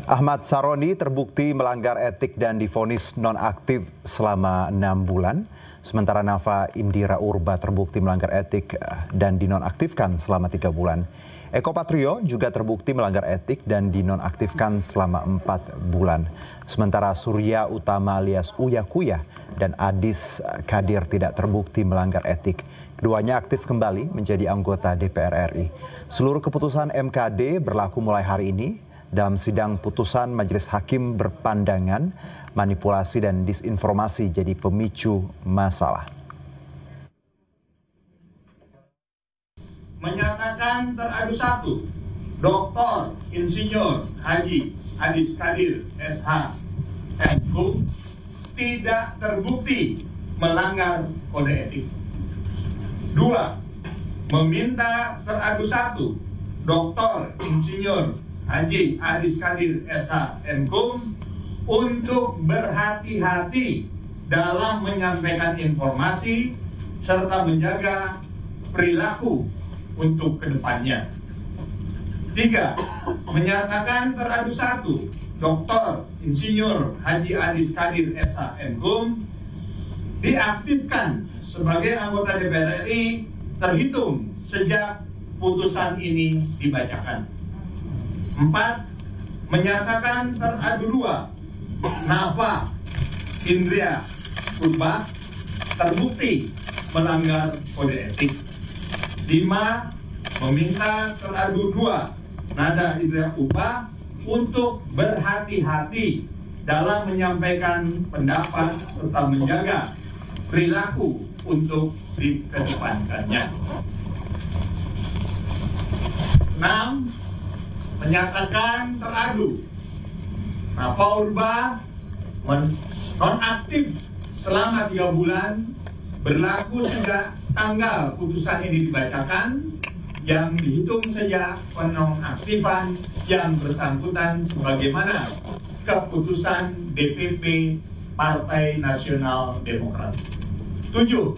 Ahmad Saroni terbukti melanggar etik dan divonis nonaktif selama 6 bulan. Sementara Nafa Indira Urba terbukti melanggar etik dan dinonaktifkan selama 3 bulan. Eko Patrio juga terbukti melanggar etik dan dinonaktifkan selama 4 bulan. Sementara Surya Utama alias Uya Kuya dan Adis Kadir tidak terbukti melanggar etik. Keduanya aktif kembali menjadi anggota DPR RI. Seluruh keputusan MKD berlaku mulai hari ini. Dalam sidang putusan, majelis hakim berpandangan manipulasi dan disinformasi jadi pemicu masalah. Menyatakan teradu 1, Dr. Insinyur Haji Adis Kadir SH MKum tidak terbukti melanggar kode etik. 2, meminta teradu 1, Dr. Insinyur Haji Adis Kadir SH MKum untuk berhati-hati dalam menyampaikan informasi serta menjaga perilaku untuk kedepannya. 3, menyatakan teradu 1, Dr. Insinyur Haji Adis Kadir SH MKum diaktifkan sebagai anggota DPR RI terhitung sejak putusan ini dibacakan. 4, menyatakan teradu 2, Nafa Indira Urba terbukti melanggar kode etik. 5, meminta teradu 2, Nada Indira Urba untuk berhati-hati dalam menyampaikan pendapat serta menjaga perilaku untuk dikedepankannya. 6, menyatakan teradu Nafa Urba nonaktif selama 3 bulan berlaku sejak tanggal putusan ini dibacakan yang dihitung sejak penonaktifan yang bersangkutan sebagaimana keputusan DPP Partai Nasional Demokrat. 7,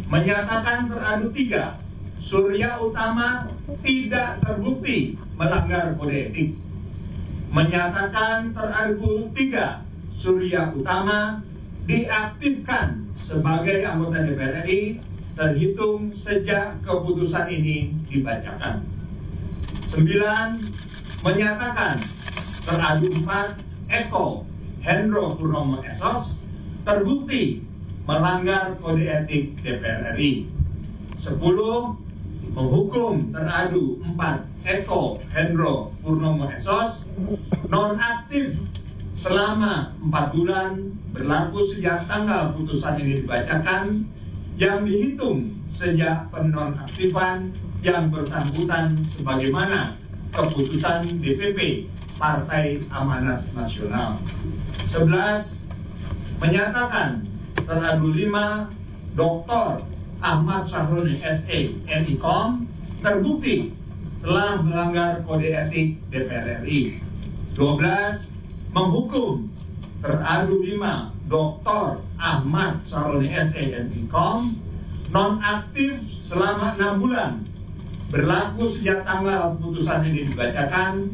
menyatakan teradu 3, Surya Utama tidak terbukti melanggar kode etik. Menyatakan teradu 3, Surya Utama diaktifkan sebagai anggota DPR RI terhitung sejak keputusan ini dibacakan. 9, menyatakan teradu 4, Eko Hendro Purnomo SOS terbukti melanggar kode etik DPR RI. 10, menghukum teradu 4, Eko Hendro Purnomo SOS nonaktif selama 4 bulan berlaku sejak tanggal putusan ini dibacakan yang dihitung sejak penonaktifan yang bersangkutan sebagaimana keputusan DPP Partai Amanat Nasional. 11, menyatakan teradu 5, Dr. Ahmad Saroni SE MKum terbukti telah melanggar kode etik DPR RI. 12, menghukum teradu 5, Dr. Ahmad Saroni SE MKum nonaktif selama 6 bulan berlaku sejak tanggal putusan ini dibacakan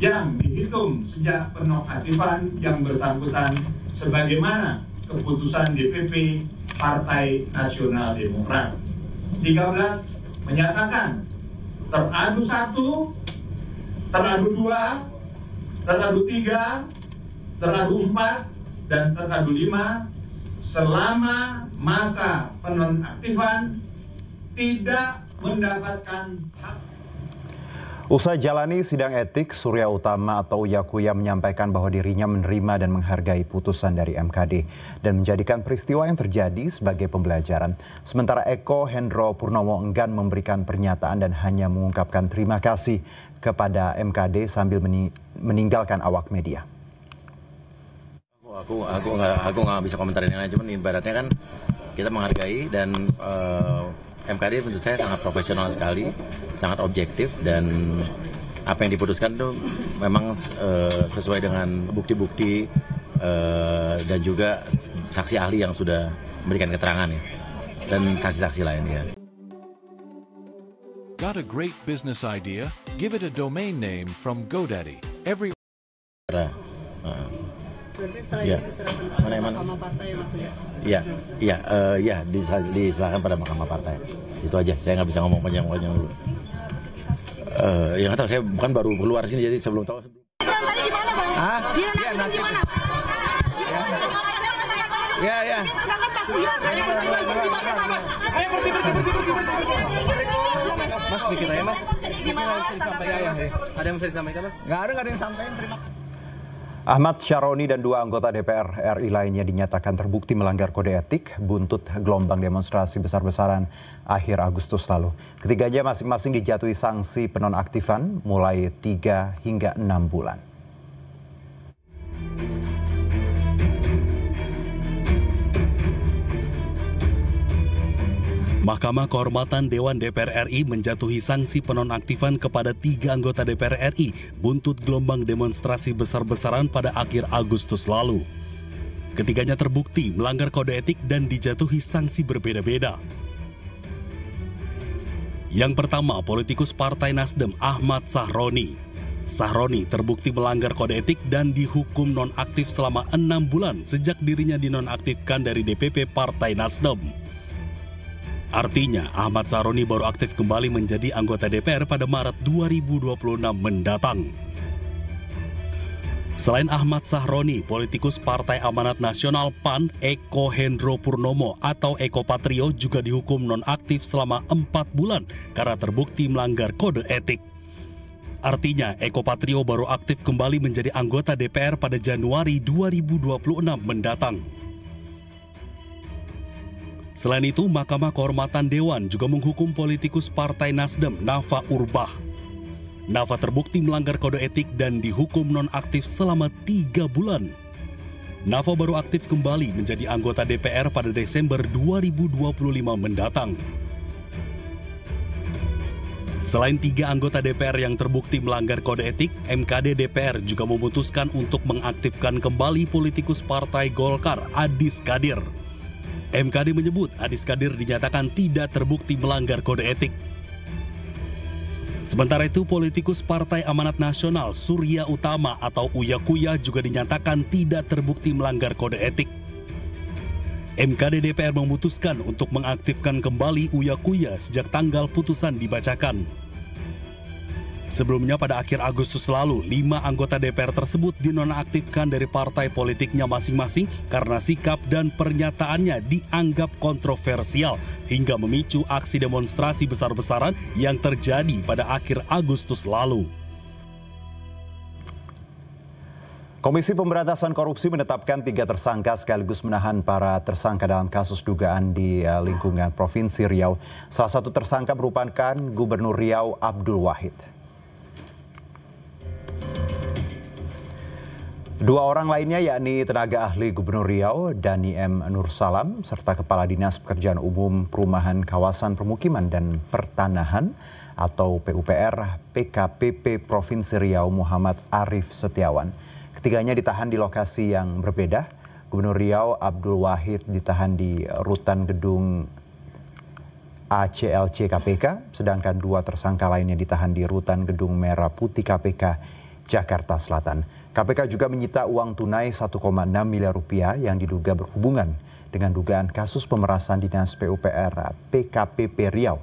yang dihitung sejak penonaktifan yang bersangkutan sebagaimana keputusan DPP Partai Nasional Demokrat. 13, menyatakan teradu 1, teradu 2, teradu 3, teradu 4, dan teradu 5 selama masa penonaktifan tidak mendapatkan hak. Usai jalani sidang etik, Surya Utama atau Uya Kuya menyampaikan bahwa dirinya menerima dan menghargai putusan dari MKD dan menjadikan peristiwa yang terjadi sebagai pembelajaran. Sementara Eko Hendro Purnomo enggan memberikan pernyataan dan hanya mengungkapkan terima kasih kepada MKD sambil meninggalkan awak media. Aku nggak bisa komentarin yang lain, cuman ibaratnya kan kita menghargai dan MKD menurut saya sangat profesional sekali, sangat objektif, dan apa yang diputuskan itu memang sesuai dengan bukti-bukti dan juga saksi ahli yang sudah memberikan keterangan ya, dan saksi-saksi lain ya. Got a great business idea? Give it a domain name from GoDaddy. Every Nah, Berarti setelah ya. ini diserahkan Mana kepada yang mana? Mahkamah Partai ya Mas Surya? Iya, diserahkan pada Mahkamah Partai. Itu aja, saya nggak bisa ngomong panjang-panjang dulu. Ya nggak tahu, saya bukan baru keluar sini, jadi sebelum tahu. Tadi di mana Bang? Iya, nanti. Di mana? Ya. Mas, dikit aja Mas. Ada yang bisa disampaikan Mas? Nggak ada yang disampaikan, terima kasih. Ahmad Syaroni dan 2 anggota DPR RI lainnya dinyatakan terbukti melanggar kode etik buntut gelombang demonstrasi besar-besaran akhir Agustus lalu. Ketiganya masing-masing dijatuhi sanksi penonaktifan mulai 3 hingga 6 bulan. Mahkamah Kehormatan Dewan DPR RI menjatuhi sanksi penonaktifan kepada 3 anggota DPR RI buntut gelombang demonstrasi besar-besaran pada akhir Agustus lalu. Ketiganya terbukti melanggar kode etik dan dijatuhi sanksi berbeda-beda. Yang pertama, politikus Partai Nasdem Ahmad Sahroni. Sahroni terbukti melanggar kode etik dan dihukum nonaktif selama 6 bulan sejak dirinya dinonaktifkan dari DPP Partai Nasdem. Artinya, Ahmad Sahroni baru aktif kembali menjadi anggota DPR pada Maret 2026 mendatang. Selain Ahmad Sahroni, politikus Partai Amanat Nasional PAN Eko Hendro Purnomo atau Eko Patrio juga dihukum nonaktif selama 4 bulan karena terbukti melanggar kode etik. Artinya, Eko Patrio baru aktif kembali menjadi anggota DPR pada Januari 2026 mendatang. Selain itu, Mahkamah Kehormatan Dewan juga menghukum politikus Partai Nasdem Nafa Urbah. Nafa terbukti melanggar kode etik dan dihukum nonaktif selama 3 bulan. Nafa baru aktif kembali menjadi anggota DPR pada Desember 2025 mendatang. Selain 3 anggota DPR yang terbukti melanggar kode etik, MKD DPR juga memutuskan untuk mengaktifkan kembali politikus Partai Golkar Adis Kadir. MKD menyebut Adis Kadir dinyatakan tidak terbukti melanggar kode etik. Sementara itu, politikus Partai Amanat Nasional Surya Utama atau Uya Kuya juga dinyatakan tidak terbukti melanggar kode etik. MKD DPR memutuskan untuk mengaktifkan kembali Uya Kuya sejak tanggal putusan dibacakan. Sebelumnya pada akhir Agustus lalu, 5 anggota DPR tersebut dinonaktifkan dari partai politiknya masing-masing karena sikap dan pernyataannya dianggap kontroversial hingga memicu aksi demonstrasi besar-besaran yang terjadi pada akhir Agustus lalu. Komisi Pemberantasan Korupsi menetapkan 3 tersangka sekaligus menahan para tersangka dalam kasus dugaan di lingkungan Provinsi Riau. Salah satu tersangka merupakan Gubernur Riau Abdul Wahid. 2 orang lainnya yakni tenaga ahli Gubernur Riau Dani M. Nursalam serta Kepala Dinas Pekerjaan Umum Perumahan Kawasan Permukiman dan Pertanahan atau PUPR PKPP Provinsi Riau Muhammad Arif Setiawan. Ketiganya ditahan di lokasi yang berbeda. Gubernur Riau Abdul Wahid ditahan di rutan gedung ACLC KPK, sedangkan 2 tersangka lainnya ditahan di rutan gedung Merah Putih KPK Jakarta Selatan. KPK juga menyita uang tunai 1,6 miliar rupiah yang diduga berhubungan dengan dugaan kasus pemerasan Dinas PUPR PKPP Riau.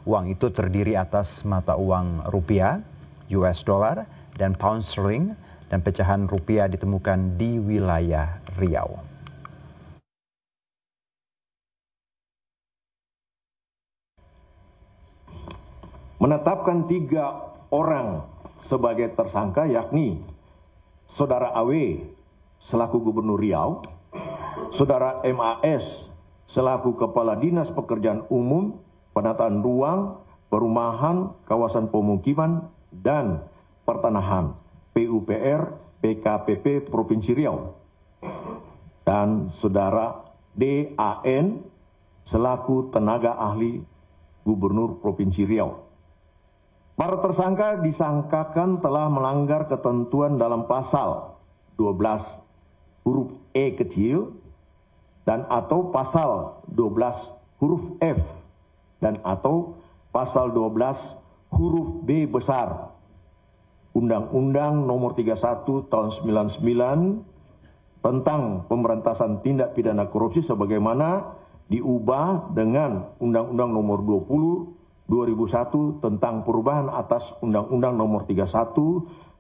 Uang itu terdiri atas mata uang rupiah, US dollar, dan pound sterling, dan pecahan rupiah ditemukan di wilayah Riau. Menetapkan 3 orang sebagai tersangka yakni Saudara AW selaku Gubernur Riau, Saudara MAS selaku Kepala Dinas Pekerjaan Umum, Penataan Ruang, Perumahan, Kawasan Pemukiman, dan Pertanahan PUPR PKPP Provinsi Riau, dan Saudara DAN selaku Tenaga Ahli Gubernur Provinsi Riau. Para tersangka disangkakan telah melanggar ketentuan dalam pasal 12 huruf E kecil dan atau pasal 12 huruf F dan atau pasal 12 huruf B besar Undang-Undang Nomor 31 Tahun 99 tentang pemberantasan tindak pidana korupsi sebagaimana diubah dengan Undang-Undang Nomor 20 2001 tentang perubahan atas Undang-Undang Nomor 31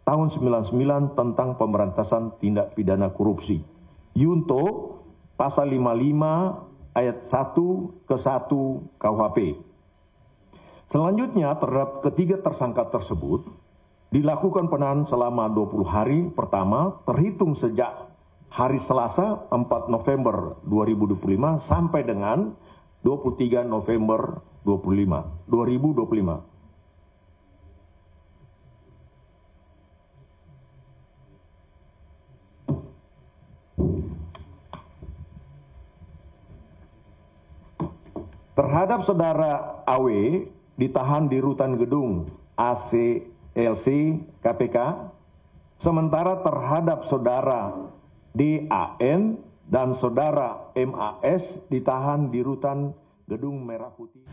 Tahun 99 tentang pemberantasan tindak pidana korupsi. Yunto pasal 55 ayat 1 ke 1 KUHP. Selanjutnya terhadap ketiga tersangka tersebut dilakukan penahanan selama 20 hari pertama terhitung sejak hari Selasa 4 November 2025 sampai dengan 23 November 2025. Terhadap saudara AW ditahan di rutan gedung ACLC KPK, sementara terhadap saudara DAN dan saudara MAS ditahan di rutan gedung Merah Putih.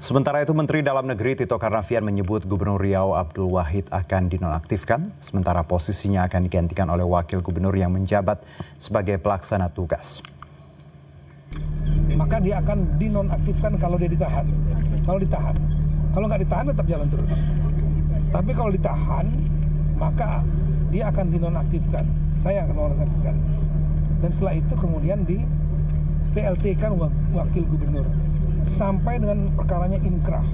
Sementara itu, Menteri Dalam Negeri Tito Karnavian menyebut Gubernur Riau Abdul Wahid akan dinonaktifkan, sementara posisinya akan digantikan oleh Wakil Gubernur yang menjabat sebagai pelaksana tugas. Maka dia akan dinonaktifkan kalau dia ditahan. Kalau nggak ditahan tetap jalan terus. Tapi kalau ditahan, maka dia akan dinonaktifkan. Saya akan dinonaktifkan. Dan setelah itu kemudian di PLT-kan wakil gubernur sampai dengan perkaranya inkrah.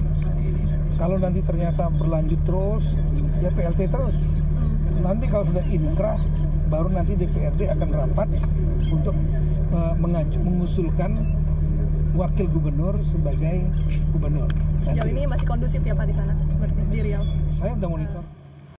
Kalau nanti ternyata berlanjut terus, ya PLT terus. Nanti kalau sudah inkrah, baru nanti DPRD akan rapat untuk mengusulkan wakil gubernur sebagai gubernur. Sejauh ini masih kondusif ya Pak di sana, di Riau? Saya sudah monitor.